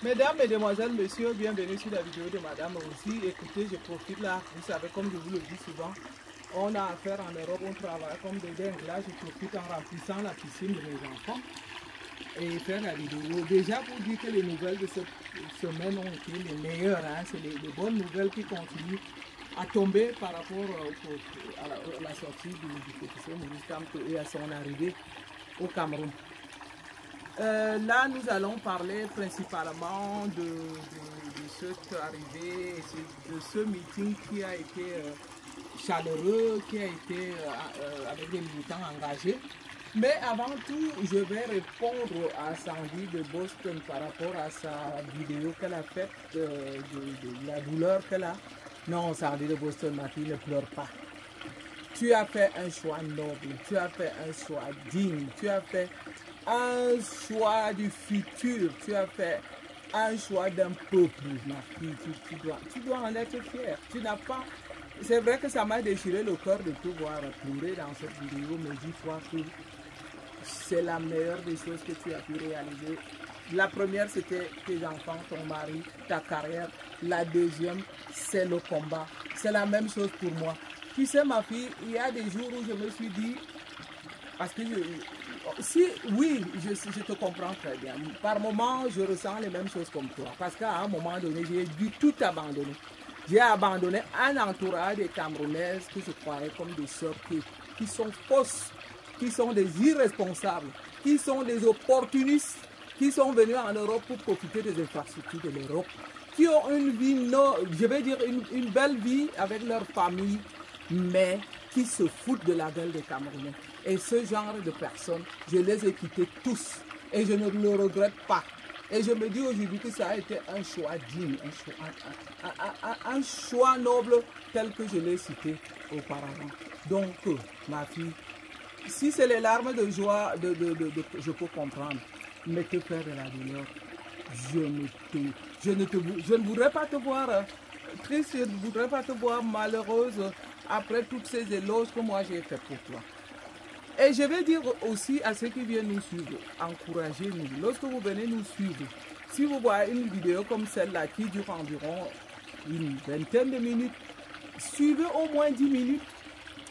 Mesdames, Mesdemoiselles, Messieurs, bienvenue sur la vidéo de Madame aussi. Écoutez, je profite là, vous savez, comme je vous le dis souvent, on a affaire en Europe, on travaille comme des dingues. Là, je profite en remplissant la piscine de mes enfants et faire la vidéo. Déjà, pour dire que les nouvelles de cette semaine ont été les meilleures, hein, c'est les bonnes nouvelles qui continuent à tomber par rapport à la sortie du professeur Maurice Kamto et à son arrivée au Cameroun. Là, nous allons parler principalement de cette arrivée, de ce meeting qui a été chaleureux, qui a été avec des militants engagés. Mais avant tout, je vais répondre à Sandy de Boston par rapport à sa vidéo qu'elle a faite de la douleur qu'elle a. Non, Sandy de Boston, ma fille, ne pleure pas. Tu as fait un choix noble, tu as fait un choix digne, tu as fait un choix du futur, tu as fait un choix d'un peuple, ma fille, tu dois en être fière. Tu n'as pas... C'est vrai que ça m'a déchiré le cœur de te voir pleurer dans cette vidéo, mais dis-toi que c'est la meilleure des choses que tu as pu réaliser. La première, c'était tes enfants, ton mari, ta carrière. La deuxième, c'est le combat. C'est la même chose pour moi. Tu sais, ma fille, il y a des jours où je me suis dit, parce que oui, je te comprends très bien. Par moments, je ressens les mêmes choses comme toi. Parce qu'à un moment donné, j'ai dû tout abandonner. J'ai abandonné un entourage des Camerounaises que je croyais comme des sœurs qui sont fausses, qui sont des irresponsables, qui sont des opportunistes, qui sont venus en Europe pour profiter des infrastructures de l'Europe, qui ont une vie, je vais dire une belle vie avec leur famille, mais qui se foutent de la gueule des Camerounais. Et ce genre de personnes, je les ai quittés tous. Et je ne le regrette pas. Et je me dis aujourd'hui que ça a été un choix digne, un choix noble tel que je l'ai cité auparavant. Donc, ma fille, si c'est les larmes de joie, je peux comprendre. Mais que faire de la douleur? Je ne voudrais pas te voir triste, je ne voudrais pas te voir malheureuse après toutes ces éloges que moi j'ai fait pour toi. Et je vais dire aussi à ceux qui viennent nous suivre, encouragez-nous. Lorsque vous venez nous suivre, si vous voyez une vidéo comme celle-là qui dure environ une vingtaine de minutes, suivez au moins 10 minutes.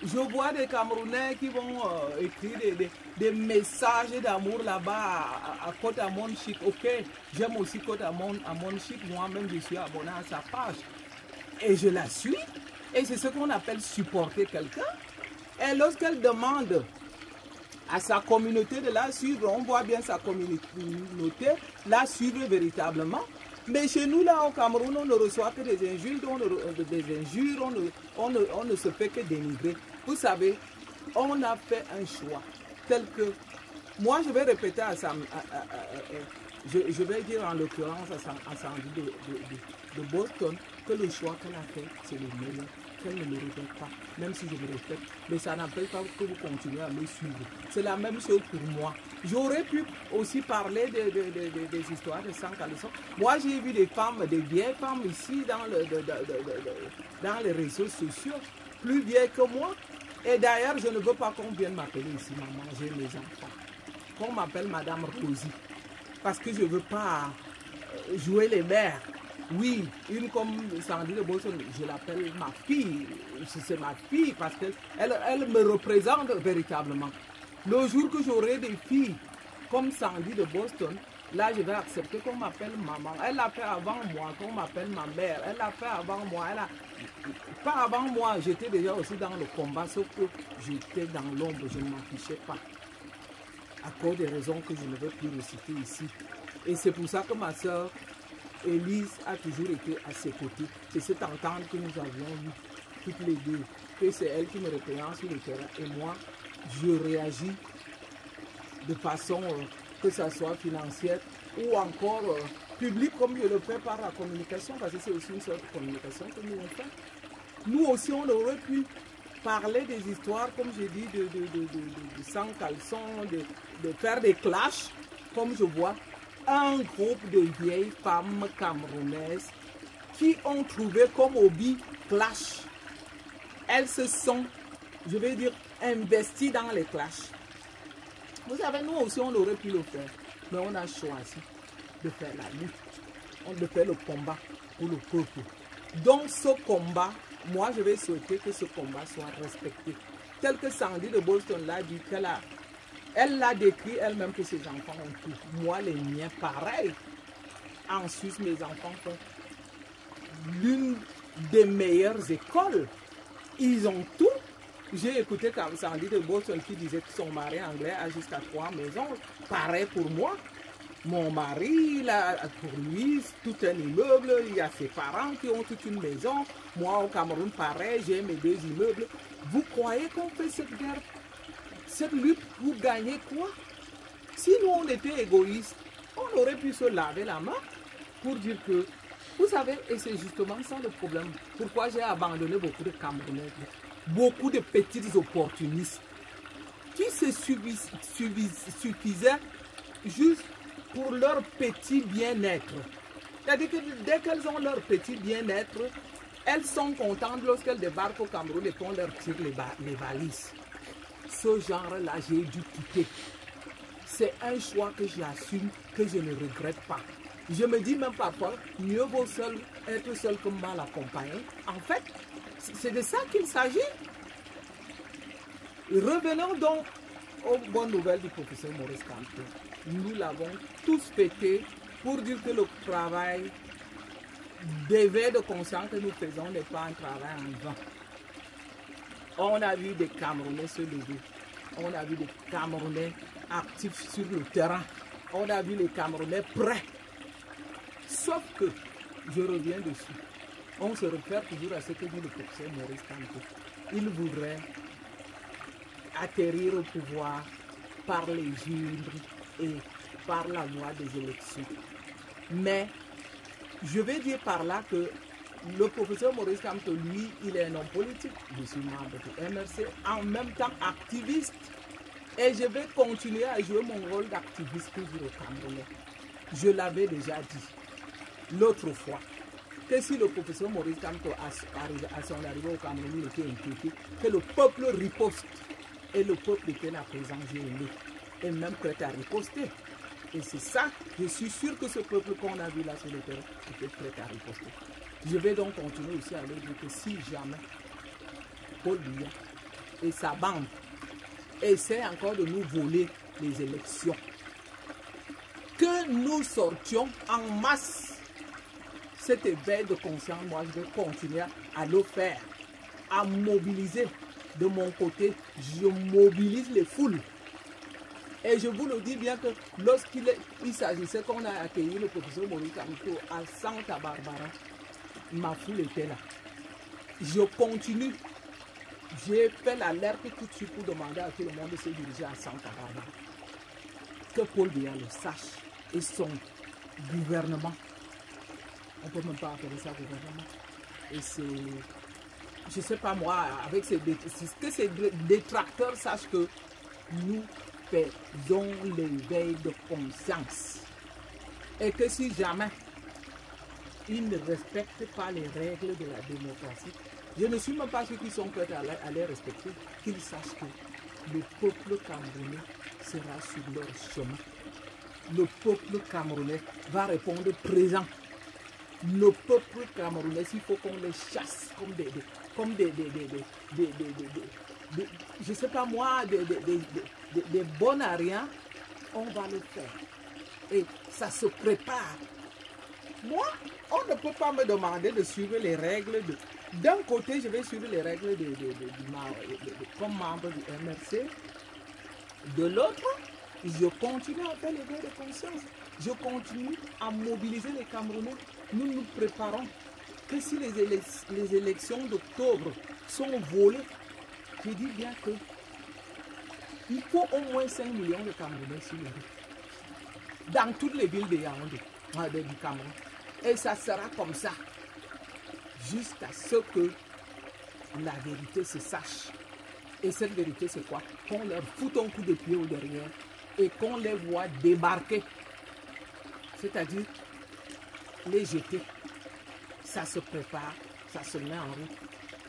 Je vois des Camerounais qui vont écrire des messages d'amour là-bas à Côte Amon Chic. Ok, j'aime aussi Côte Amon Chic. Moi-même, je suis abonné à sa page. Et je la suis. Et c'est ce qu'on appelle supporter quelqu'un. Et lorsqu'elle demande à sa communauté de la suivre, on voit bien sa communauté la suivre véritablement. Mais chez nous, là, au Cameroun, on ne reçoit que des injures, on ne se fait que dénigrer. Vous savez, on a fait un choix tel que... Moi, je vais répéter à ça, je vais dire en l'occurrence à Sandy de Boston que le choix qu'elle a fait, c'est le meilleur. Qu'elle ne le regrette pas, même si je me répète, mais ça n'empêche pas que vous continuez à me suivre. C'est la même chose pour moi. J'aurais pu aussi parler des histoires de sang caleçon. Moi, j'ai vu des femmes, des vieilles femmes ici dans les réseaux sociaux, plus vieilles que moi. Et d'ailleurs, je ne veux pas qu'on vienne m'appeler ici maman, j'ai mes enfants. Qu'on m'appelle Madame Rosie, parce que je ne veux pas jouer les mères. Oui, une comme Sandy de Boston, je l'appelle ma fille. C'est ma fille parce qu'elle me représente véritablement. Le jour que j'aurai des filles comme Sandy de Boston, là je vais accepter qu'on m'appelle maman. Elle l'a fait avant moi, qu'on m'appelle ma mère. Elle l'a fait avant moi. Pas avant moi, j'étais déjà aussi dans le combat, sauf que j'étais dans l'ombre, je ne m'en fichais pas. À cause des raisons que je ne veux plus reciter ici. Et c'est pour ça que ma soeur Élise a toujours été à ses côtés. C'est cette entente que nous avions eue toutes les deux. Que c'est elle qui me représente sur le terrain. Et moi, je réagis de façon que ce soit financière ou encore publique comme je le fais par la communication. Parce que c'est aussi une sorte de communication que nous on fait. Nous aussi, on aurait pu parler des histoires, comme j'ai dit, de sang caleçon, de faire des clashs, comme je vois. Un groupe de vieilles femmes camerounaises qui ont trouvé comme hobby clash. Elles se sont, je vais dire, investies dans les clashs. Vous savez, nous aussi, on aurait pu le faire, mais on a choisi de faire la lutte, de faire le combat pour le peuple. Donc ce combat, moi je vais souhaiter que ce combat soit respecté. Tel que Sandy de Boston l'a dit, elle l'a décrit elle-même que ses enfants ont tout. Moi les miens, pareil. En Suisse, mes enfants font l'une des meilleures écoles. Ils ont tout. J'ai écouté comme Sandy de Boston qui disait que son mari anglais a jusqu'à 3 maisons. Pareil pour moi. Mon mari, là, pour lui, tout un immeuble. Il y a ses parents qui ont toute une maison. Moi, au Cameroun, pareil, j'ai mes 2 immeubles. Vous croyez qu'on fait cette guerre, cette lutte pour gagner quoi? Si nous, on était égoïstes, on aurait pu se laver la main pour dire que, vous savez, et c'est justement ça le problème. Pourquoi j'ai abandonné beaucoup de Camerounais, beaucoup de petites opportunistes qui se suffisaient juste pour leur petit bien-être. C'est-à-dire que dès qu'elles ont leur petit bien-être, elles sont contentes lorsqu'elles débarquent au Cameroun et qu'on leur tire les valises. Ce genre-là, j'ai dû quitter. C'est un choix que j'assume, que je ne regrette pas. Je me dis même parfois, mieux vaut être seul que mal accompagné. En fait, c'est de ça qu'il s'agit. Revenons donc aux bonnes nouvelles du professeur Maurice Kamto. Nous l'avons tous fêté pour dire que le travail d'éveil de conscience que nous faisons n'est pas un travail en vain. On a vu des Camerounais se lever. On a vu des Camerounais actifs sur le terrain. On a vu les Camerounais prêts. Sauf que, je reviens dessus, on se réfère toujours à ce que dit le professeur Maurice Kamto. Il voudrait atterrir au pouvoir par les urnes et par la voie des élections. Mais je vais dire par là que le professeur Maurice Kamto, lui, il est un homme politique. Je suis membre du MRC, en même temps activiste. Et je vais continuer à jouer mon rôle d'activiste toujours au Camerounais. Je l'avais déjà dit l'autre fois, que si le professeur Maurice Kamto, à son arrivée au Cameroun, il était inquiété, que le peuple riposte. Et le peuple était à présent gêné et même prêt à riposter. Et c'est ça, je suis sûr que ce peuple qu'on a vu là sur le terrain était prêt à riposter. Je vais donc continuer aussi à leur dire que si jamais Paul Biya et sa bande essaient encore de nous voler les élections, que nous sortions en masse cet éveil de conscience, moi je vais continuer à le faire, à mobiliser. De mon côté, je mobilise les foules. Et je vous le dis bien que lorsqu'il s'agissait qu'on a accueilli le professeur Maurice Kamto à Santa Barbara, ma foule était là. Je continue. J'ai fait l'alerte tout de suite pour demander à tout le monde de se diriger à Santa Barbara. Que Paul Biya le sache et son gouvernement. On ne peut même pas appeler ça gouvernement. Et c'est... Je ne sais pas moi, avec ces détracteurs sachent que nous faisons l'éveil de conscience. Et que si jamais ils ne respectent pas les règles de la démocratie, je ne suis même pas sûr qu'ils sont prêts à les respecter, qu'ils sachent que le peuple camerounais sera sur leur chemin. Le peuple camerounais va répondre présent. Le peuple camerounais, s'il faut qu'on les chasse comme des je ne sais pas moi, des bons à rien, on va le faire. Et ça se prépare. Moi, on ne peut pas me demander de suivre les règles. D'un côté, je vais suivre les règles comme membre du MRC. De l'autre, je continue à faire l'éveil de conscience. Je continue à mobiliser les Camerounais. Nous nous préparons que si les élections d'octobre sont volées, je dis bien que il faut au moins 5 millions de Camerounais sur les rues. Dans toutes les villes de Yaoundé, du Cameroun. Et ça sera comme ça. Jusqu'à ce que la vérité se sache. Et cette vérité, c'est quoi? Qu'on leur foute un coup de pied au derrière et qu'on les voit débarquer. C'est-à-dire les jeter. Ça se prépare, ça se met en route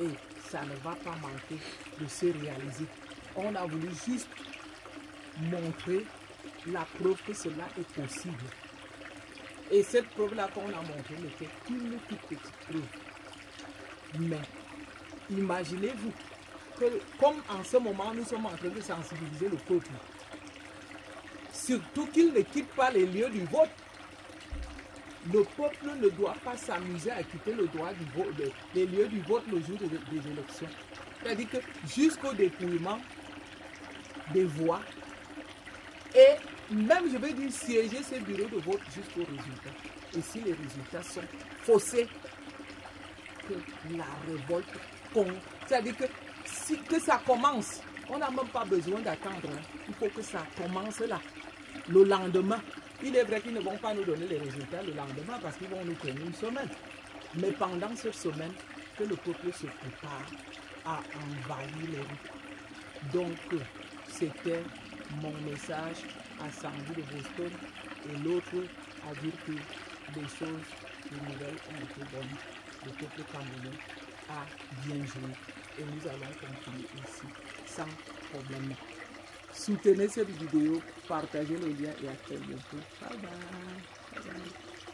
et ça ne va pas manquer de se réaliser. On a voulu juste montrer la preuve que cela est possible. Et cette preuve-là qu'on a montrée n'était qu'une toute petite preuve. Mais imaginez-vous que comme en ce moment nous sommes en train de sensibiliser le peuple, surtout qu'il ne quitte pas les lieux du vote. Le peuple ne doit pas s'amuser à quitter le droit du vote, les lieux du vote le jour des élections. C'est-à-dire que jusqu'au dépouillement des voix et même, je vais dire, siéger ces bureaux de vote jusqu'aux résultats. Et si les résultats sont faussés, que la révolte compte. C'est-à-dire que ça commence. On n'a même pas besoin d'attendre. Il faut que ça commence là. Le lendemain. Il est vrai qu'ils ne vont pas nous donner les résultats le lendemain parce qu'ils vont nous donner une semaine. Mais pendant cette semaine, que le peuple se prépare à envahir les rues. Donc, c'était mon message à Sandy de Boston et l'autre à dire que les choses, les nouvelles ont été bonnes. Le peuple camerounais a bien joué et nous allons continuer ici sans problème. Soutenez cette vidéo, partagez le lien et à très bientôt. Bye bye. Bye bye.